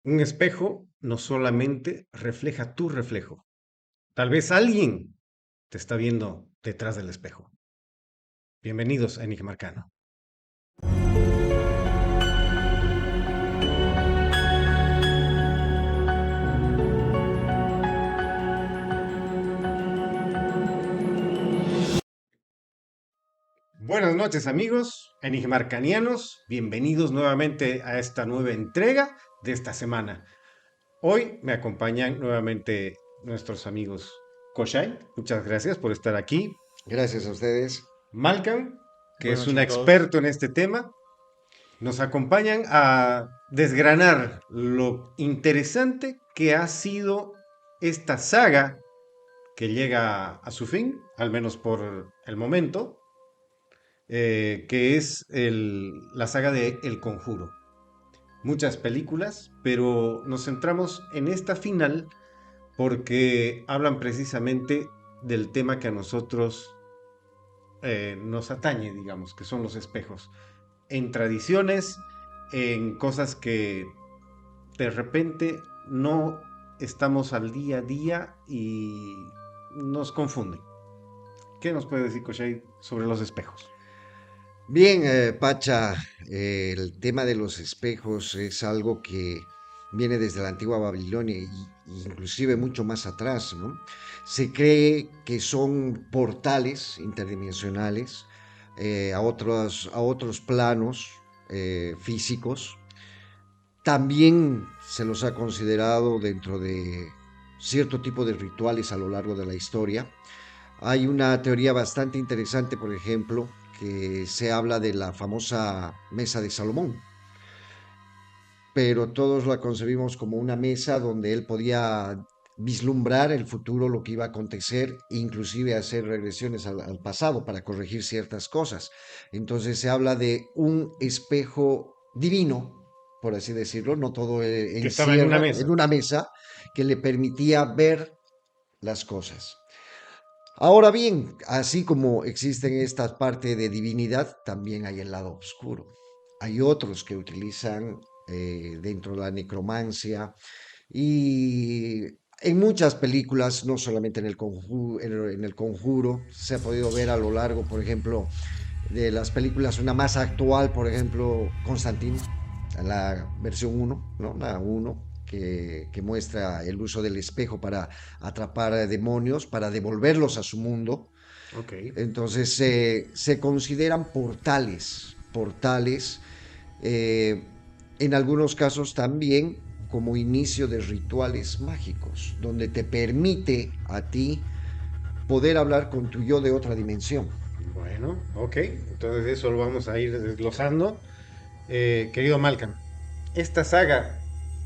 Un espejo no solamente refleja tu reflejo. Tal vez alguien te está viendo detrás del espejo. Bienvenidos a Enigma Arcano. Buenas noches amigos, enigmarcanianos. Bienvenidos nuevamente a esta nueva entrega de esta semana. Hoy me acompañan nuevamente nuestros amigos Koshai. Muchas gracias por estar aquí. Gracias a ustedes. Malcolm, que Buenas es un noches a todos. experto en este tema. Nos acompañan a desgranar lo interesante que ha sido esta saga que llega a su fin, al menos por el momento, que es la saga de El Conjuro. Muchas películas, pero nos centramos en esta final porque hablan precisamente del tema que a nosotros nos atañe, digamos, que son los espejos. En tradiciones, en cosas que de repente no estamos al día a día y nos confunden. ¿Qué nos puede decir Koshai sobre los espejos? Bien, Pacha, el tema de los espejos es algo que viene desde la antigua Babilonia y inclusive mucho más atrás, ¿no? Se cree que son portales interdimensionales a otros planos físicos. También se los ha considerado dentro de cierto tipo de rituales a lo largo de la historia. Hay una teoría bastante interesante, por ejemplo, que se habla de la famosa mesa de Salomón, pero todos la concebimos como una mesa donde él podía vislumbrar el futuro, lo que iba a acontecer, inclusive hacer regresiones al pasado para corregir ciertas cosas. Entonces se habla de un espejo divino, por así decirlo, no todo Que estaba en una encierra, mesa. en una mesa que le permitía ver las cosas. Ahora bien, así como existen esta parte de divinidad, también hay el lado oscuro. Hay otros que utilizan dentro de la necromancia y en muchas películas, no solamente en el Conjuro, se ha podido ver a lo largo, por ejemplo, de las películas, una más actual, por ejemplo, Constantine, la versión uno, ¿no? La uno que muestra el uso del espejo para atrapar a demonios, para devolverlos a su mundo. Ok. Entonces se consideran portales, eh, en algunos casos también como inicio de rituales mágicos, donde te permite a ti poder hablar con tu yo de otra dimensión. Bueno, ok. Entonces eso lo vamos a ir desglosando. Querido Malcolm, esta saga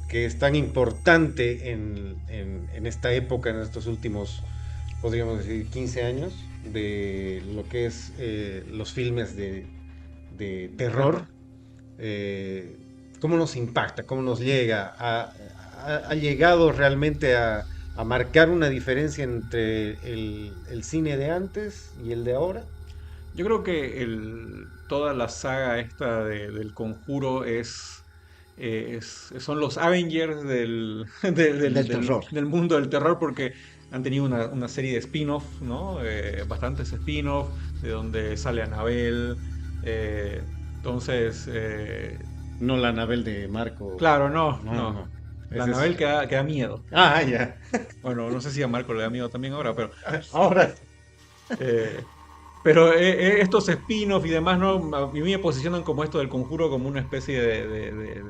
que es tan importante en esta época, en estos últimos, podríamos decir, 15 años, de lo que es los filmes de terror, eh, ¿cómo nos impacta? ¿Cómo nos llega? ¿Ha llegado realmente a marcar una diferencia entre el cine de antes y el de ahora? Yo creo que toda la saga esta del Conjuro son los Avengers Del terror. del mundo del terror porque han tenido una serie de spin-off, ¿no? Bastantes spin-off, de donde sale Annabelle. eh, entonces, No la Anabel de Marco. claro, no, No, no. no. La Ese es. Annabelle que da miedo. Ah, ya. Bueno, no sé si a Marco le da miedo también ahora, pero Ahora. Eh, pero estos spin-off y demás, ¿no? A mí me posicionan como esto del Conjuro como una especie De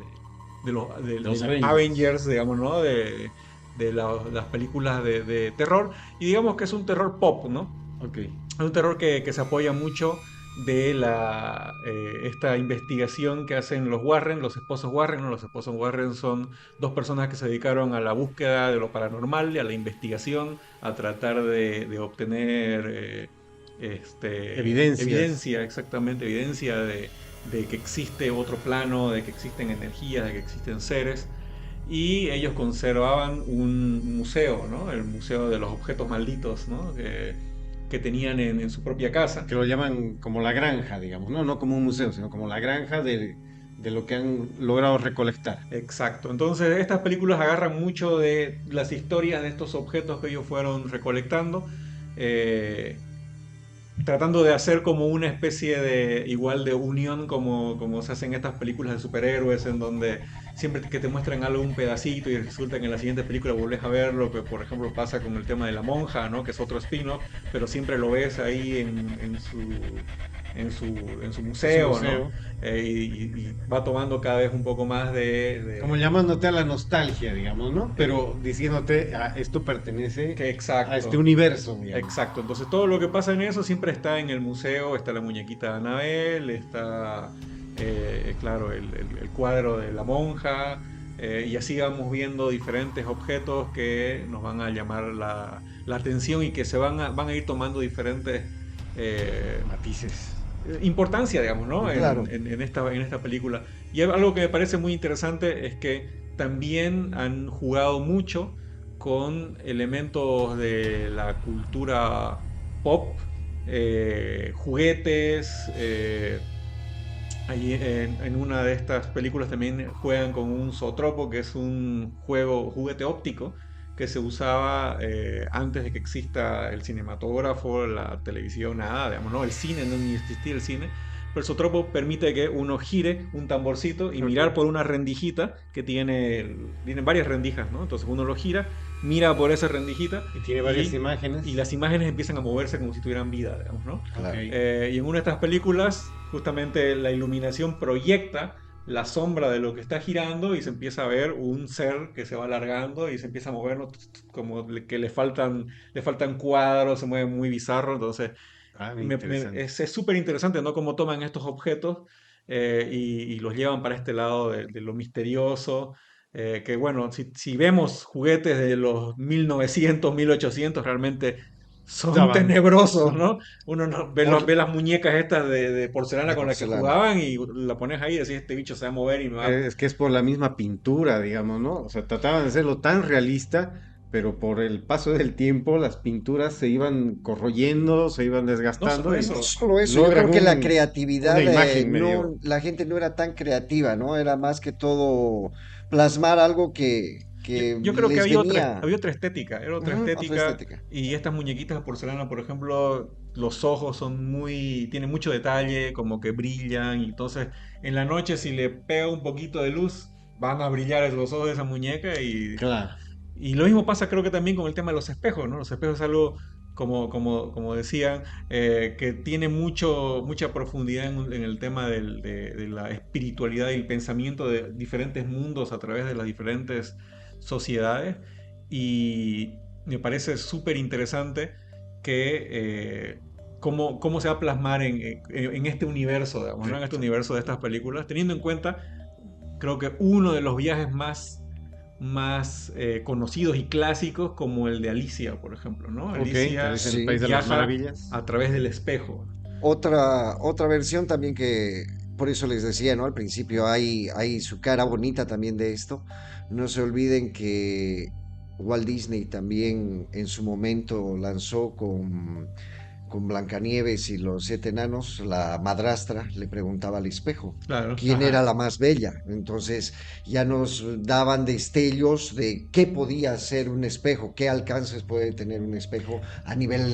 los del Avengers. Avengers, digamos, ¿no? Las películas de terror. Y digamos que es un terror pop, ¿no? Ok. Es un terror que se apoya mucho de esta investigación que hacen los Warren, los esposos Warren, ¿no? Los esposos Warren son dos personas que se dedicaron a la búsqueda de lo paranormal y a la investigación, a tratar de obtener Evidencias. evidencia, exactamente, evidencia de que existe otro plano, de que existen energías, de que existen seres. Y ellos conservaban un museo, ¿no? El museo de los objetos malditos, ¿no? Que tenían en su propia casa. Que lo llaman como la granja, digamos. No, no como un museo, sino como la granja de lo que han logrado recolectar. Exacto. Entonces, estas películas agarran mucho de las historias de estos objetos que ellos fueron recolectando, eh, tratando de hacer como una especie de igual de unión como se hacen estas películas de superhéroes en donde siempre que te muestran algo un pedacito y resulta que en la siguiente película volvés a verlo, que por ejemplo pasa con el tema de la monja, ¿no? Que es otro spin-off, pero siempre lo ves ahí en su Es un museo, ¿no? museo. Y va tomando cada vez un poco más Como llamándote a la nostalgia, digamos, ¿no? Pero diciéndote, esto pertenece que a este exacto. universo, digamos. Exacto, entonces todo lo que pasa en eso siempre está en el museo, está la muñequita de Anabel, está, claro, el cuadro de la monja, y así vamos viendo diferentes objetos que nos van a llamar la atención y que van a ir tomando diferentes eh, Matices. importancia, digamos, ¿no? Claro. En esta película. Y algo que me parece muy interesante es que también han jugado mucho con elementos de la cultura pop, juguetes. Ahí en una de estas películas también juegan con un zootropo, que es un juguete óptico que se usaba antes de que exista el cinematógrafo, la televisión, nada, digamos, ¿no? El cine, no ni existía el cine. Pero el zootropo permite que uno gire un tamborcito y Ok. mirar por una rendijita que tiene varias rendijas, ¿no? Entonces uno lo gira, mira por esa rendijita Y tiene varias y, imágenes. y las imágenes empiezan a moverse como si tuvieran vida, digamos, ¿no? Claro. Ok. Y en una de estas películas, justamente la iluminación proyecta la sombra de lo que está girando y se empieza a ver un ser que se va alargando y se empieza a mover, ¿no? Como que le faltan cuadros, se mueve muy bizarro. Entonces, Interesante. es súper interesante, ¿no? Cómo toman estos objetos y los llevan para este lado de lo misterioso. Que bueno, si vemos juguetes de los 1900, 1800, realmente son Estaban tenebrosos, ¿no? Uno ve Ot- las muñecas estas de porcelana de con las que porcelana. jugaban y la pones ahí y decís, este bicho se va a mover y me va... Es que es por la misma pintura, digamos, ¿no? O sea, trataban de hacerlo tan realista, pero por el paso del tiempo las pinturas se iban corroyendo, se iban No solo desgastando y No eso, solo eso, yo logran creo que la creatividad, una imagen no, medio. la gente no era tan creativa, ¿no? Era más que todo plasmar algo que yo creo que les venía. había otra estética, era otra Ujú, otra estética estética. y estas muñequitas de porcelana, por ejemplo, los ojos son tienen mucho detalle, como que brillan y entonces en la noche si le pega un poquito de luz van a brillar los ojos de esa muñeca Claro. y lo mismo pasa creo que también con el tema de los espejos, ¿no? Los espejos es algo, como decían, que tiene mucha profundidad en el tema de la espiritualidad y el pensamiento de diferentes mundos a través de las diferentes sociedades. Y me parece súper interesante que cómo se va a plasmar en este universo, digamos, ¿no? En este universo de estas películas, teniendo en cuenta, creo que uno de los viajes más conocidos y clásicos como el de Alicia, por ejemplo, ¿no? Ok, Alicia Alicia en el Sí. País de las viaja Maravillas. a través del espejo. Otra versión también que, por eso les decía, ¿no? Al principio hay su cara bonita también de esto. No se olviden que Walt Disney también en su momento lanzó con Blancanieves y los siete enanos, la madrastra le preguntaba al espejo Claro. quién era Ajá. la más bella. Entonces ya nos daban destellos de qué podía ser un espejo, qué alcances puede tener un espejo a nivel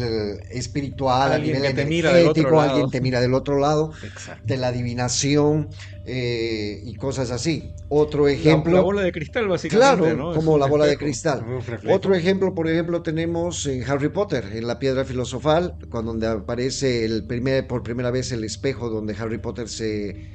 espiritual, a Alguien nivel que te mira del otro energético, lado. alguien te mira del otro lado, de Exacto. la adivinación y cosas así. Otro La ejemplo. bola de cristal, básicamente, Claro, ¿no? Es como un la bola de espejo. cristal. Un reflejo. Otro ejemplo, por ejemplo, tenemos en Harry Potter, en la piedra filosofal, cuando donde aparece por primera vez el espejo donde Harry Potter se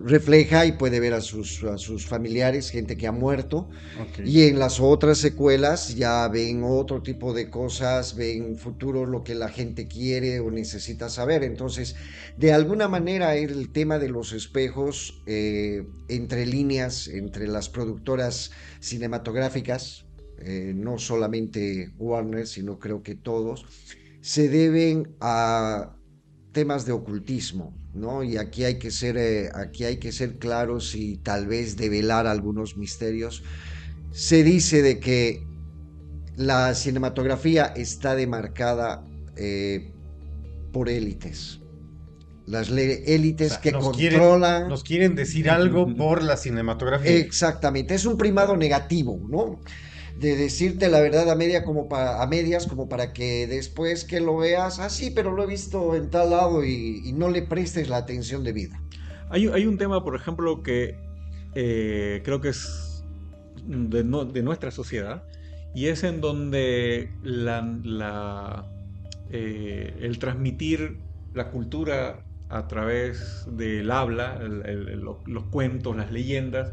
refleja y puede ver a sus familiares, gente que ha muerto. Ok. Y en las otras secuelas ya ven otro tipo de cosas, ven futuro, lo que la gente quiere o necesita saber. Entonces, de alguna manera el tema de los espejos, entre líneas, entre las productoras cinematográficas, no solamente Warner, sino creo que todos, se deben a temas de ocultismo, ¿no? Y aquí hay que ser claros y tal vez develar algunos misterios. Se dice de que la cinematografía está demarcada por élites. las O élites sea, que controlan. nos quieren decir algo por la cinematografía. Exactamente, es un primado negativo, ¿no? De decirte la verdad a medias como para que después que lo veas, ah sí, pero lo he visto en tal lado y no le prestes la atención debida. Hay un tema, por ejemplo, que creo que es de nuestra sociedad y es en donde el transmitir la cultura a través del habla, los cuentos, las leyendas,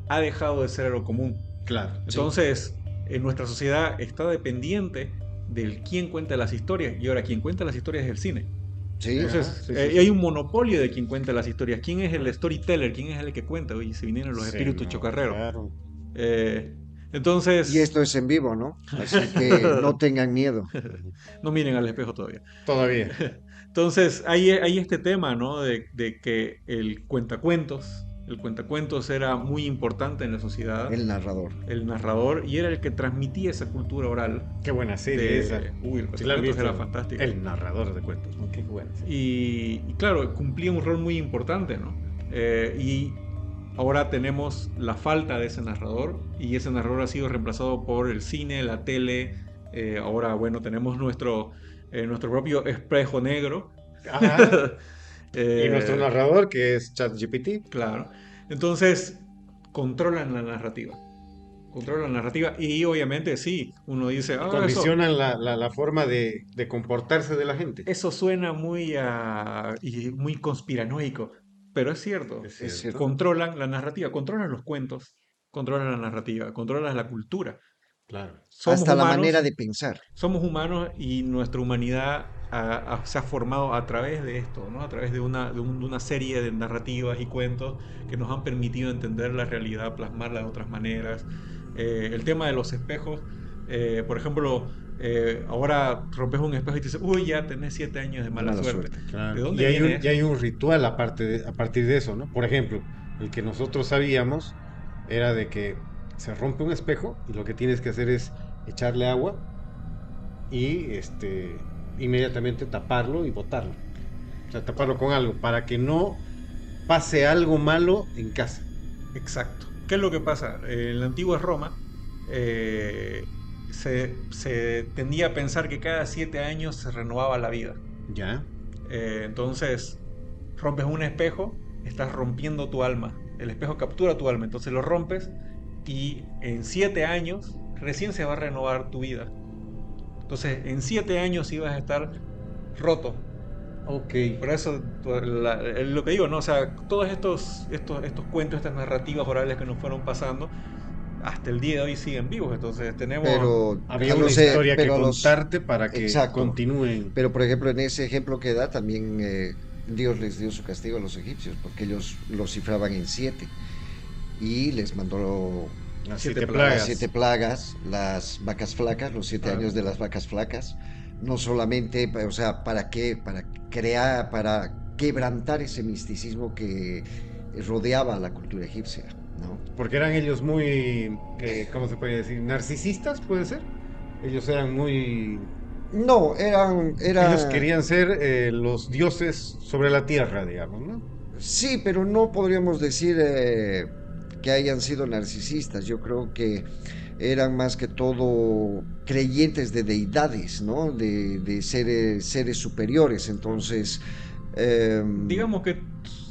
ha dejado de ser algo común. Claro, sí. Entonces, en nuestra sociedad está dependiente del quién cuenta las historias y ahora quien cuenta las historias es el cine. Sí, Ajá, Entonces, sí, sí, hay sí. un monopolio de quien cuenta las historias. ¿Quién es el storyteller? ¿Quién es el que cuenta? Oye, se vinieron los Sí, espíritus no, chocarreros. claro. Eh, y entonces, esto es en vivo, ¿no? Así que no tengan miedo. Ujú. no miren al espejo todavía. Todavía. Entonces, hay este tema, ¿no? De que el cuentacuentos era muy importante en la sociedad, El narrador. el narrador, y era el que transmitía esa cultura oral Qué buena serie esa. el Si la has cuentacuentos era visto, fantástico. el narrador de cuentos, ¿no? Qué buena serie. Y claro, cumplía un rol muy importante, ¿no? Y ahora tenemos la falta de ese narrador y ese narrador ha sido reemplazado por el cine, la tele. Ahora, bueno, tenemos nuestro propio espejo negro. Ajá. Y nuestro Eh, narrador, que es ChatGPT. claro. Entonces, controlan la narrativa. Controlan la narrativa y obviamente sí, uno dice, Y ah, condicionan la forma de comportarse de la gente. eso suena y muy conspiranoico, pero es cierto. Es Es cierto. cierto. Controlan la narrativa, controlan los cuentos, controlan la narrativa, controlan la cultura. Claro. Somos Hasta la manera humanos, de pensar. somos humanos y nuestra humanidad se ha formado a través de esto, ¿no? A través de una serie de narrativas y cuentos que nos han permitido entender la realidad, plasmarla de otras maneras. El tema de los espejos, por ejemplo, ahora rompes un espejo y te dices, uy, ya tenés 7 años de De mala mala suerte. suerte. ¿De Claro. dónde viene Y eso? hay un ritual a partir de eso, ¿no? Por ejemplo, el que nosotros sabíamos era de que se rompe un espejo y lo que tienes que hacer es echarle agua y inmediatamente taparlo y botarlo. O sea, taparlo con algo para que no pase algo malo en casa. Exacto. ¿Qué es lo que pasa? En la antigua Roma eh, se tendía a pensar que cada 7 años se renovaba la vida. Ya. Entonces, rompes un espejo, estás rompiendo tu alma. El espejo captura tu alma, entonces lo rompes y en 7 años recién se va a renovar tu vida. Entonces, en 7 años ibas a estar roto. Ok. Por eso, lo que digo, ¿no? O sea, todos estos cuentos, estas narrativas orales que nos fueron pasando, hasta el día de hoy siguen vivos. Entonces, tenemos. Pero Había una historia que contarte para que exacto. continúen. Pero por ejemplo, en ese ejemplo que da, también Dios les dio su castigo a los egipcios, porque ellos lo cifraban en 7 y les mandó Las Siete 7 plagas. las plagas. 7 plagas, las vacas flacas, los 7 años de las vacas flacas, no solamente, o sea, ¿para qué? Para crear, para quebrantar ese misticismo que rodeaba a la cultura egipcia, ¿no? Porque eran ellos muy, ¿cómo se puede decir? Narcisistas, puede ser. Ellos eran muy... No, Ellos querían ser los dioses sobre la tierra, digamos, ¿no? sí, pero no podríamos decir que hayan sido narcisistas. Yo creo que eran más que todo creyentes de deidades, ¿no? De seres superiores. Entonces, em, Digamos que,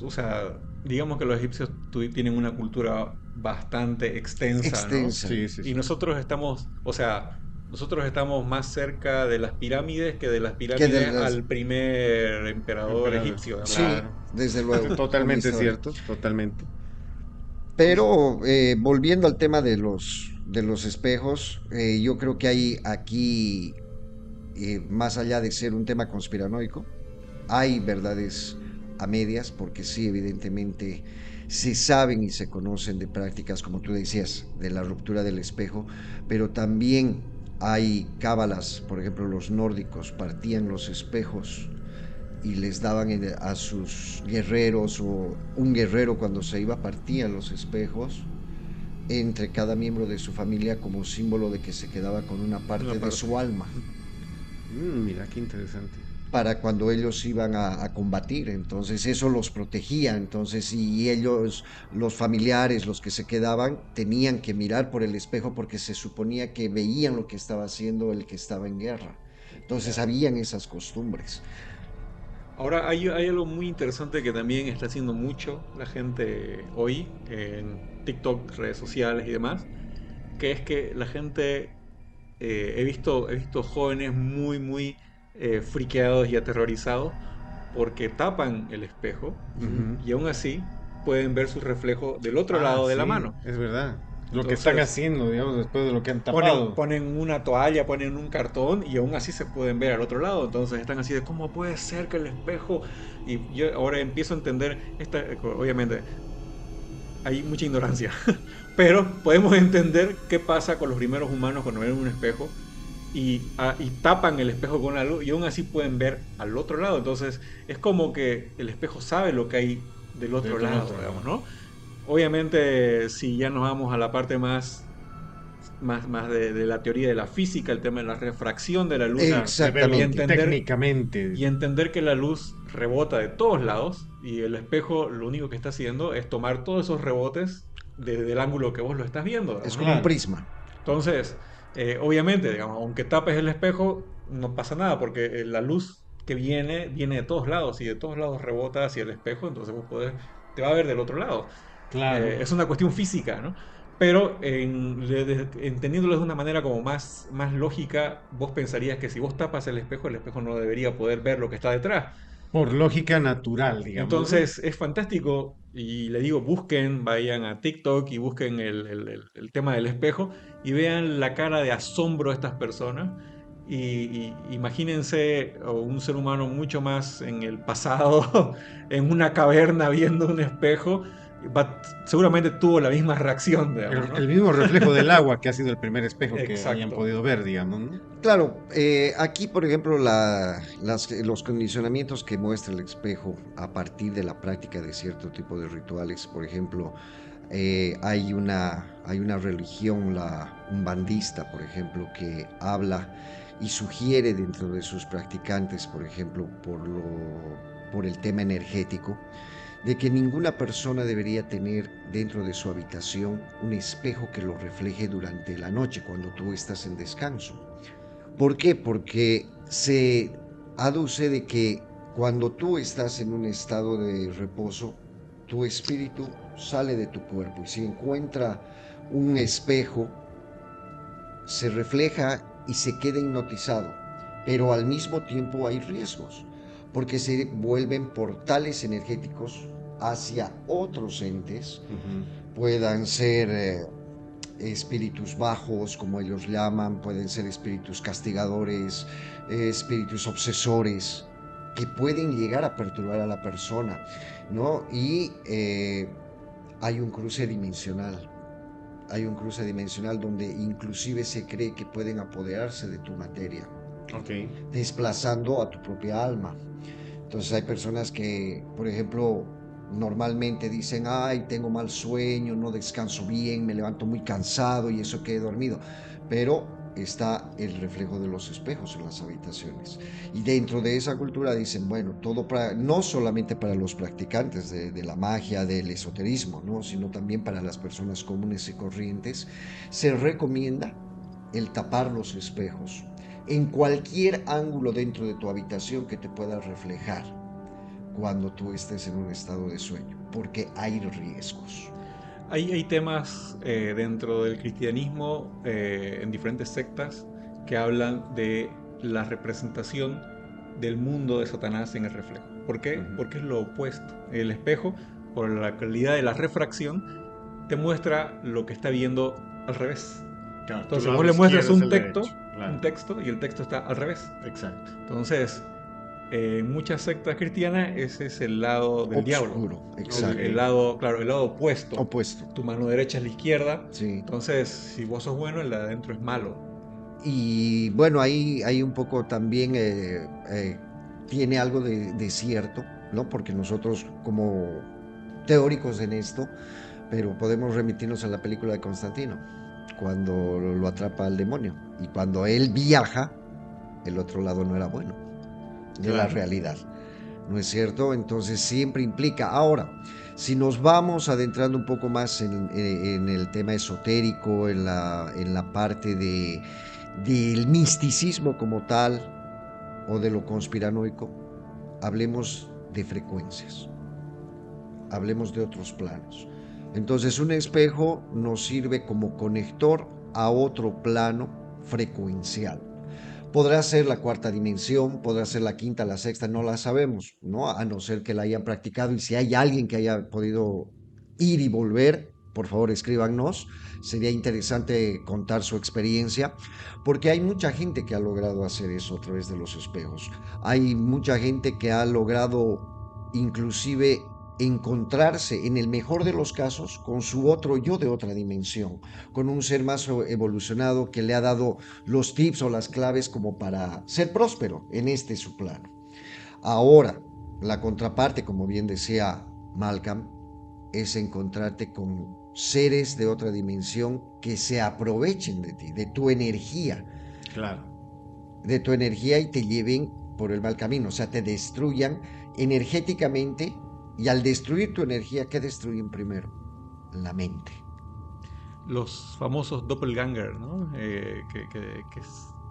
o sea, digamos que los egipcios tienen una cultura bastante extensa, ¿no? extensa. Sí, sí, Y sí. nosotros estamos, o sea, nosotros estamos más cerca de las pirámides que de las Que de pirámides las, al primer emperador Emperador. egipcio, digamos. sí, Claro. desde luego, como Totalmente historia. cierto, totalmente. Pero volviendo al tema de los espejos, yo creo que hay aquí, más allá de ser un tema conspiranoico, hay verdades a medias, porque sí, evidentemente se saben y se conocen de prácticas, como tú decías, de la ruptura del espejo, pero también hay cábalas, por ejemplo, los nórdicos partían los espejos y les daban a sus guerreros, o un guerrero cuando se iba partía los espejos entre cada miembro de su familia como símbolo de que se quedaba con una Una parte de parte. su alma. Mira, qué interesante. para cuando ellos iban a combatir. Entonces eso los protegía. Entonces, y ellos, los familiares, los que se quedaban, tenían que mirar por el espejo porque se suponía que veían lo que estaba haciendo el que estaba en guerra. Entonces habían esas costumbres. Ahora hay algo muy interesante que también está haciendo mucho la gente hoy en TikTok, redes sociales y demás, que es que la gente, he visto jóvenes muy friqueados y aterrorizados porque tapan el espejo Ujú. y aún así pueden ver su reflejo del otro Ah, lado de la sí, mano. es verdad. Lo que están Entonces, haciendo, digamos, después de lo que han ponen, tapado. ponen una toalla, ponen un cartón y aún así se pueden ver al otro lado. Entonces están así de cómo puede ser que el espejo... Y yo ahora empiezo a entender, obviamente hay mucha ignorancia, pero podemos entender qué pasa con los primeros humanos cuando ven un espejo y tapan el espejo con la luz y aún así pueden ver al otro lado. Entonces es como que el espejo sabe lo que hay del otro Del lado, otro digamos, lado. ¿no? Obviamente, si ya nos vamos a la parte más de la teoría de la física, el tema de la refracción de la luz Claro, de verlo y Exactamente. entender, técnicamente. y entender que la luz rebota de todos lados y el espejo lo único que está haciendo es tomar todos esos rebotes desde el ángulo que vos lo estás viendo, Es digamos, ¿no? como un Claro. prisma. Entonces, obviamente, digamos, aunque tapes el espejo, no pasa nada porque la luz que viene de todos lados y de todos lados rebota hacia el espejo, entonces te va a ver del otro lado. Claro. Es una cuestión física, ¿no? Pero entendiéndolo de una manera como más lógica, vos pensarías que si vos tapas el espejo no debería poder ver lo que está detrás. Por lógica natural, digamos, ¿no? Entonces es fantástico y le digo, busquen, vayan a TikTok y busquen el tema del espejo y vean la cara de asombro de estas personas y imagínense un ser humano mucho más en el pasado, en una caverna viendo un espejo, seguramente tuvo la misma reacción, digamos, ¿no? El mismo reflejo del agua que ha sido el primer espejo que hayan Exacto. podido ver, digamos, ¿no? Claro, aquí por ejemplo los condicionamientos que muestra el espejo a partir de la práctica de cierto tipo de rituales, por ejemplo, hay una religión, la umbandista, por ejemplo, que habla y sugiere dentro de sus practicantes, por ejemplo, por el tema energético, de que ninguna persona debería tener dentro de su habitación un espejo que lo refleje durante la noche cuando tú estás en descanso. ¿Por qué? Porque se aduce de que cuando tú estás en un estado de reposo, tu espíritu sale de tu cuerpo y si encuentra un espejo, se refleja y se queda hipnotizado. Pero al mismo tiempo hay riesgos, porque se vuelven portales energéticos hacia otros entes, Ujú. puedan ser espíritus bajos, como ellos llaman, pueden ser espíritus castigadores, espíritus obsesores, que pueden llegar a perturbar a la persona, ¿no? Y hay un cruce dimensional. Hay un cruce dimensional donde inclusive se cree que pueden apoderarse de tu materia, Ok. desplazando a tu propia alma. Entonces hay personas que, por ejemplo, normalmente dicen, ay, tengo mal sueño, no descanso bien, me levanto muy cansado y eso que he dormido. Pero está el reflejo de los espejos en las habitaciones. Y dentro de esa cultura dicen, bueno, todo para, no solamente para los practicantes de la magia, del esoterismo, ¿no? Sino también para las personas comunes y corrientes, se recomienda el tapar los espejos en cualquier ángulo dentro de tu habitación que te pueda reflejar cuando tú estés en un estado de sueño, porque hay riesgos. Hay temas dentro del cristianismo, en diferentes sectas, que hablan de la representación del mundo de Satanás en el reflejo. ¿Por qué? Ujú. Porque es lo opuesto. El espejo, por la calidad de la refracción, te muestra lo que está viendo al revés. Claro, tu Entonces lado vos le muestras izquierdo es el derecho. un Claro. texto y el texto está al revés. Exacto. Entonces, en muchas sectas cristianas ese es el lado del diablo. Oscuro, Ok. El exacto. lado, claro, el lado opuesto. Opuesto. Tu mano derecha es la izquierda. Sí. Entonces, si vos sos bueno, el de adentro es malo. Y bueno, ahí un poco también tiene algo de cierto, ¿no? Porque nosotros como teóricos en esto, pero podemos remitirnos a la película de Constantino, cuando lo atrapa el demonio. Y cuando él viaja, el otro lado no era bueno. de la realidad, ¿no es cierto? Entonces siempre implica. Ahora, si nos vamos adentrando un poco más en el tema esotérico, en la parte del misticismo como tal, o de lo conspiranoico, hablemos de frecuencias, hablemos de otros planos. Entonces un espejo nos sirve como conector a otro plano frecuencial. Podrá ser la cuarta dimensión, podrá ser la quinta, la sexta, no la sabemos, ¿no? A no ser que la hayan practicado. Y si hay alguien que haya podido ir y volver, por favor escríbanos. Sería interesante contar su experiencia, porque hay mucha gente que ha logrado hacer eso a través de los espejos. Hay mucha gente que ha logrado inclusive encontrarse, en el mejor de los casos, con su otro yo de otra dimensión, con un ser más evolucionado que le ha dado los tips o las claves como para ser próspero en este su plano. Ahora, la contraparte, como bien decía Malcolm, es encontrarte con seres de otra dimensión que se aprovechen de ti, Claro. de tu energía y te lleven por el mal camino, o sea, te destruyan energéticamente. Y al destruir tu energía, ¿qué destruyen primero? La mente. Los famosos doppelganger, ¿no?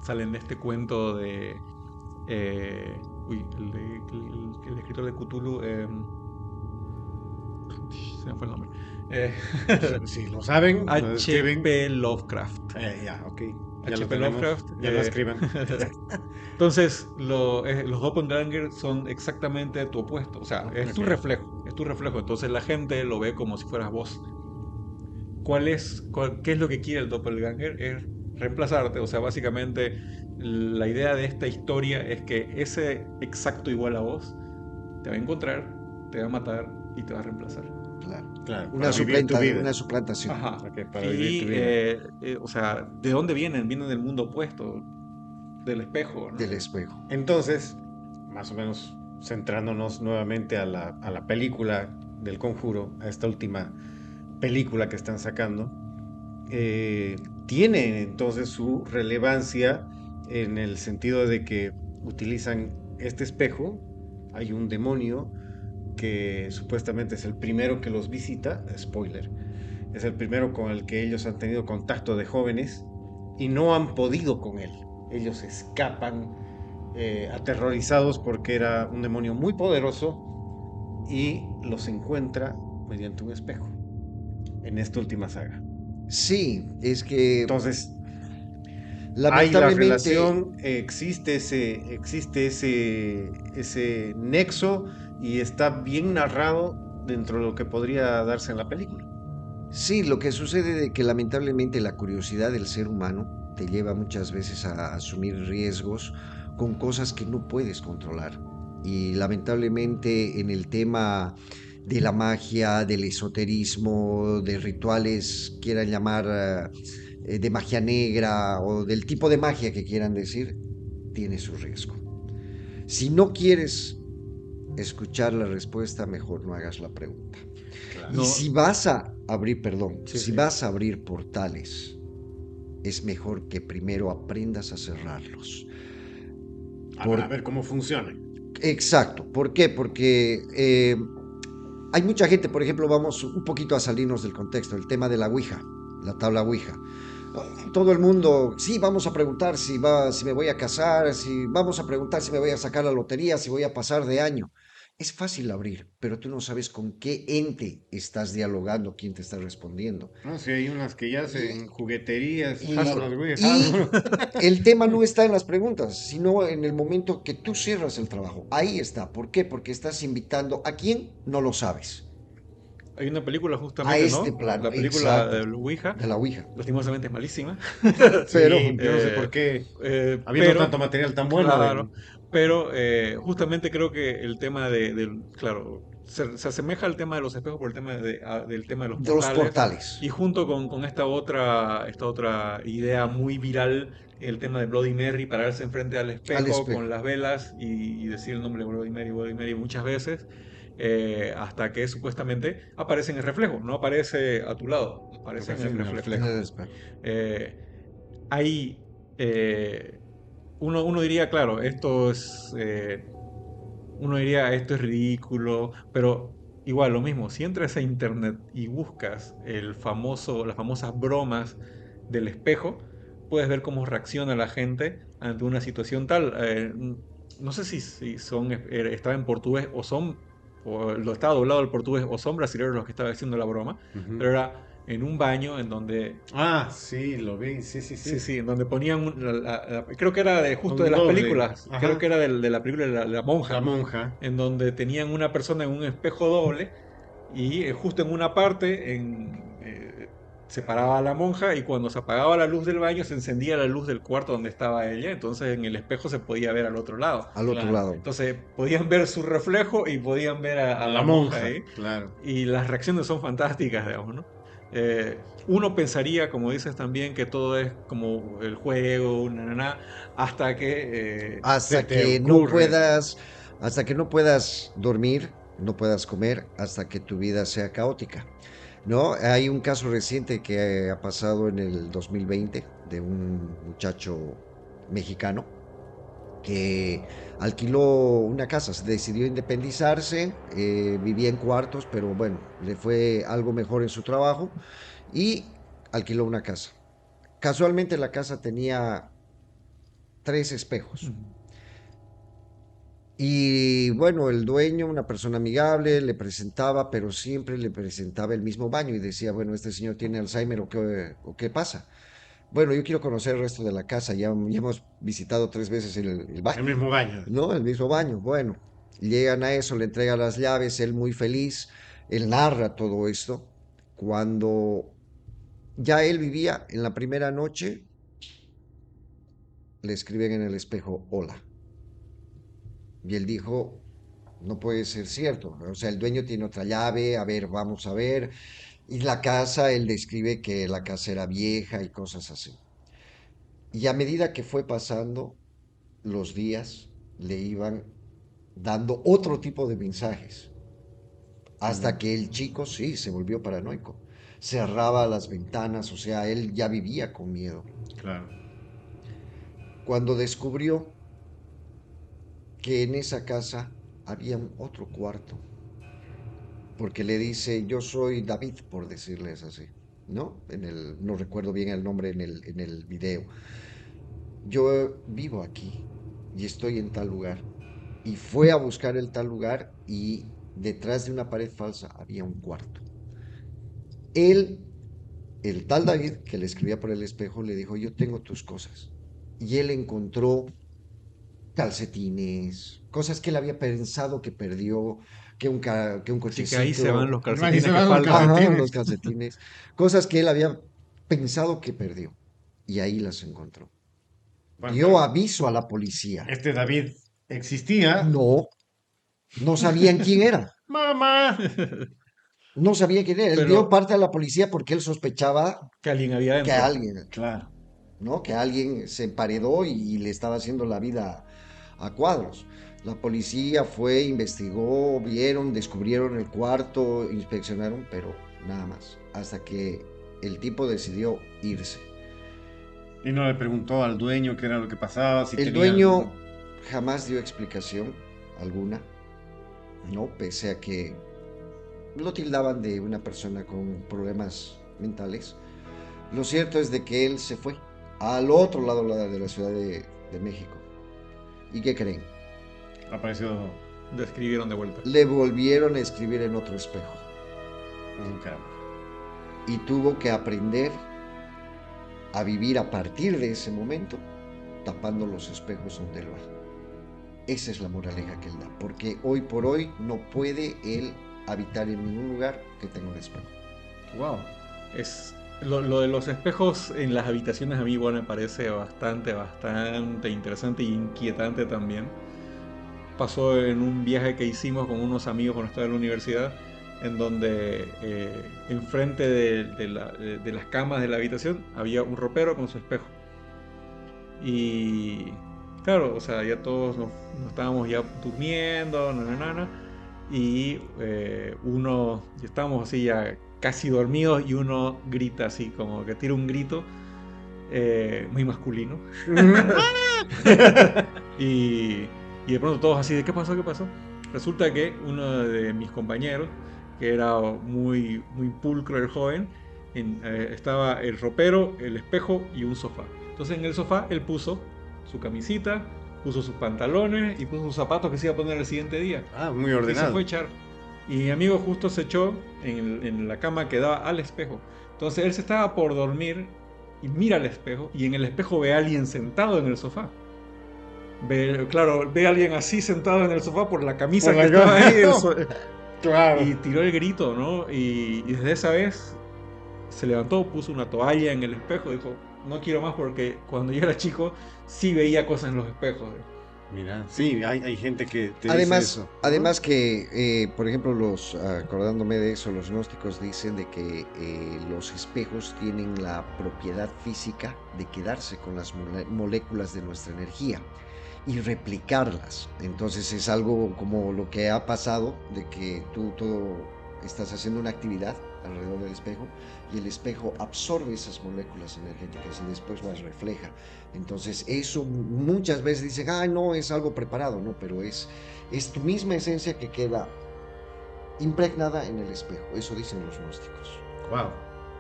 Salen de este cuento de... el escritor de Cthulhu... se me fue el nombre. Eh, Si lo saben, nos escriben. H.P. Lovecraft. Ya, ok. Ya lo H.P. tenemos. Lovecraft. Ya lo escriben. Entonces, los doppelganger son exactamente tu opuesto. O sea, es tu Ok. reflejo. Es tu reflejo. Entonces la gente lo ve como si fueras vos. ¿Qué es lo que quiere el doppelganger? Es reemplazarte. O sea, básicamente la idea de esta historia es que ese exacto igual a vos te va a encontrar, te va a matar y te va a reemplazar. Claro. Claro, Una, para vivir tu vida. una suplantación. Ajá. Ok, para vivir tu Y, vida. o sea, ¿de dónde vienen? Vienen del mundo opuesto, del espejo, ¿no? Del espejo. Entonces, más o menos centrándonos nuevamente a la película del Conjuro, a esta última película que están sacando, tiene entonces su relevancia en el sentido de que utilizan este espejo. Hay un demonio que supuestamente es el primero que los visita, spoiler, es el primero con el que ellos han tenido contacto de jóvenes y no han podido con él. Ellos escapan aterrorizados porque era un demonio muy poderoso y los encuentra mediante un espejo en esta última saga. Sí, es que Entonces, hay la lamentablemente, relación, existe ese nexo y está bien narrado dentro de lo que podría darse en la película. sí, lo que sucede es que lamentablemente la curiosidad del ser humano te lleva muchas veces a asumir riesgos con cosas que no puedes controlar. Y lamentablemente en el tema de la magia, del esoterismo, de rituales, quieran llamar de magia negra o del tipo de magia que quieran decir, tiene su riesgo. Si no quieres escuchar la respuesta, mejor no hagas la pregunta. Claro. Y No, si vas a abrir, perdón, sí, si sí. vas a abrir portales, es mejor que primero aprendas a cerrarlos. A ver cómo funciona. Exacto. ¿Por qué? Porque hay mucha gente, por ejemplo, vamos un poquito a salirnos del contexto, el tema de la Ouija, la tabla Ouija. Todo el mundo, sí, vamos a preguntar si me voy a casar, si vamos a preguntar si me voy a sacar la lotería, si voy a pasar de año. Es fácil abrir, pero tú no sabes con qué ente estás dialogando, quién te está respondiendo. No, sí, hay unas que ya hacen jugueterías, Y, tablas, güey, y Hasbro. el tema no está en las preguntas, sino en el momento que tú cierras el trabajo. Ahí está. ¿Por qué? Porque estás invitando a quién no lo sabes. Hay una película A justamente, este ¿no? plano, La película exacto, de Ouija, de la Ouija. lastimosamente es malísima, Pero Sí, yo no sé por qué, habiendo pero, tanto material tan bueno claro, del... pero justamente creo que el tema claro, se asemeja al tema de los espejos por el tema del tema de los de los portales portales. y junto con esta otra idea muy viral, el tema de Bloody Mary, pararse enfrente al Al espejo con espejo. las velas y decir el nombre Bloody Mary muchas veces. Hasta que supuestamente aparece en el reflejo, no aparece a tu lado, aparece en el Aparece en el reflejo. En reflejo. el espejo. Eh, Ahí uno diría, claro, esto es uno diría, esto es ridículo, pero igual lo mismo, si entras a internet y buscas las famosas bromas del espejo, puedes ver cómo reacciona la gente ante una situación tal. No sé si estaba en portugués o lo estaba doblado al portugués o son brasileños los que estaban haciendo la broma, Ujú. pero era en un baño en donde Ah, sí, lo vi, sí, sí, sí, sí. sí, en donde ponían creo que era justo de Un las doble, películas, creo ajá, que era de la película de la la monja, monja. en donde tenían una persona en un espejo doble y justo en una parte se paraba la monja y cuando se apagaba la luz del baño se encendía la luz del cuarto donde estaba ella, entonces en el espejo se podía ver al otro lado. al otro Claro. lado. Entonces podían ver su reflejo y podían ver A a la la monja monja, ahí. claro. Y las reacciones son fantásticas, digamos, ¿no? Uno pensaría, como dices también, que todo es como el juego, hasta que Se Hasta te que no ocurre. puedas, hasta que no puedas dormir, no puedas comer, hasta que tu vida sea caótica. ¿No? Hay un caso reciente que ha pasado en el 2020 de un muchacho mexicano que alquiló una casa, se decidió independizarse, vivía en cuartos, pero bueno, le fue algo mejor en su trabajo y alquiló una casa. Casualmente la casa tenía 3 espejos. ujú, Y bueno, el dueño, una persona amigable, le presentaba, pero siempre le presentaba el mismo baño y decía, bueno, este señor tiene Alzheimer o qué pasa. Bueno, yo quiero conocer el resto de la casa, ya hemos visitado 3 veces el El baño, mismo baño. ¿no? El mismo baño. Bueno, llegan a eso, le entregan las llaves, él muy feliz, él narra todo esto. Cuando ya él vivía en la primera noche, le escriben en el espejo, hola. Y él dijo, no puede ser cierto. O sea, el dueño tiene otra llave, a ver, vamos a ver. Y la casa, él describe que la casa era vieja y cosas así. Y a medida que fue pasando los días, le iban dando otro tipo de mensajes. Hasta Ujú. que el chico, sí, se volvió paranoico. Cerraba las ventanas, o sea, él ya vivía con miedo. Claro. Cuando descubrió que en esa casa había otro cuarto, porque le dice, yo soy David, por decirles así, ¿no? No recuerdo bien el nombre en el video. Yo vivo aquí y estoy en tal lugar. Y fue a buscar el tal lugar y detrás de una pared falsa había un cuarto. Él, el tal David, que le escribía por el espejo, le dijo, yo tengo tus cosas. Y él encontró calcetines, cosas que él había pensado que perdió, que un así que ahí se van cochecito. los Ahí se calcetines que van los faltan. Ajá, los calcetines. calcetines. Cosas que él había pensado que perdió. Y ahí las encontró. Bueno, Dio pero aviso a la policía. este David existía. No, no sabían quién era. Mamá. No sabía quién era. Él dio Pero parte a la policía porque él sospechaba que alguien había que adentro. alguien, Claro. ¿no? Que alguien se emparedó y le estaba haciendo la vida a cuadros. La policía fue, investigó, vieron, descubrieron el cuarto, inspeccionaron, pero nada más. Hasta que el tipo decidió irse. Y no le preguntó al dueño qué era lo que pasaba, si El tenía dueño algún... jamás dio explicación alguna, ¿no? Pese a que lo tildaban de una persona con problemas mentales. Lo cierto es de que él se fue al otro lado de la Ciudad de México. ¿Y qué creen? Apareció Describieron de vuelta. Le volvieron a escribir en otro espejo un caramba. y tuvo que aprender a vivir a partir de ese momento tapando los espejos donde él va. Esa es la moraleja que él da, porque hoy por hoy no puede él habitar en ningún lugar que tenga un espejo. Wow. Lo de los espejos en las habitaciones a mí igual me parece bastante interesante e inquietante también. Pasó en un viaje que hicimos con unos amigos cuando estaba en la universidad, en donde enfrente de las camas de la habitación había un ropero con su espejo. Y claro, o sea, ya todos nos estábamos ya durmiendo, y uno, ya estábamos así ya casi dormidos y uno grita así, como que tira un grito muy masculino. Y, y de pronto todos así de, ¿qué pasó? ¿Qué pasó? Resulta que uno de mis compañeros, que era muy pulcro el joven, estaba el ropero, el espejo y un sofá. Entonces en el sofá él puso su camisita, puso sus pantalones y puso sus zapatos que se iba a poner el siguiente día. Ah, muy Y se fue a ordenado. echar. Y mi amigo justo se echó en la cama que daba al espejo. Entonces él se estaba por dormir y mira al espejo y en el espejo ve a alguien sentado en el sofá. Ve, claro, ve a alguien así sentado en el sofá por la Por camisa que la estaba ahí Claro. y tiró el grito, ¿no? Y desde esa vez se levantó, puso una toalla en el espejo, dijo, no quiero más porque cuando yo era chico sí veía cosas en los espejos. Mira, sí, hay gente que te dice Además, eso. Ajá. además que, por ejemplo, acordándome de eso, los gnósticos dicen de que los espejos tienen la propiedad física de quedarse con las moléculas de nuestra energía y replicarlas. Entonces es algo como lo que ha pasado, de que tú todo estás haciendo una actividad alrededor del espejo y el espejo absorbe esas moléculas energéticas y después las refleja. Entonces eso muchas veces dicen, ah, no, es algo preparado, no, pero es tu misma esencia que queda impregnada en el espejo. Eso dicen los gnósticos. Wow.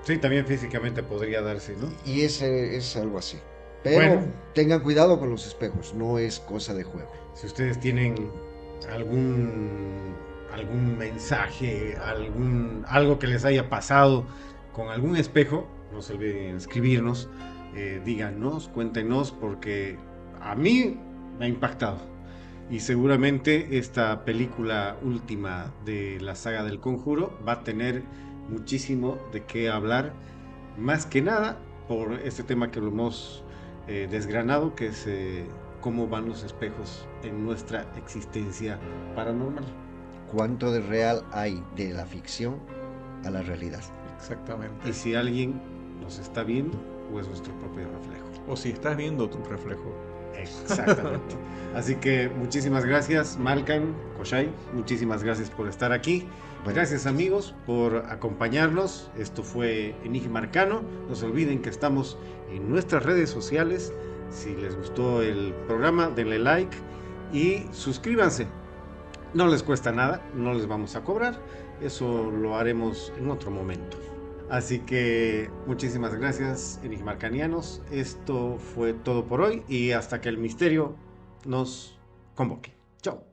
Sí, también físicamente podría darse, ¿no? Y ese es algo así. Pero Bueno, tengan cuidado con los espejos, no es cosa de juego. si ustedes tienen algún mensaje, algo que les haya pasado con algún espejo, no se olviden escribirnos, díganos, cuéntenos, porque a mí me ha impactado. Y seguramente esta película última de la saga del Conjuro va a tener muchísimo de qué hablar, más que nada por este tema que lo hemos desgranado, que es cómo van los espejos en nuestra existencia paranormal. ¿Cuánto de real hay de la ficción a la realidad? Y Exactamente. si alguien nos está viendo, o es nuestro propio reflejo. O si estás viendo tu reflejo. Exactamente. Así que muchísimas gracias, Malkan, Koshai. Muchísimas gracias por estar aquí. Bueno, Gracias, amigos, por acompañarnos. Esto fue Enigma Arcano. No se olviden que estamos en nuestras redes sociales. Si les gustó el programa, denle like y suscríbanse. No les cuesta nada, no les vamos a cobrar. Eso lo haremos en otro momento. Así que muchísimas gracias, enigmarcanianos. Esto fue todo por hoy y hasta que el misterio nos convoque. Chao.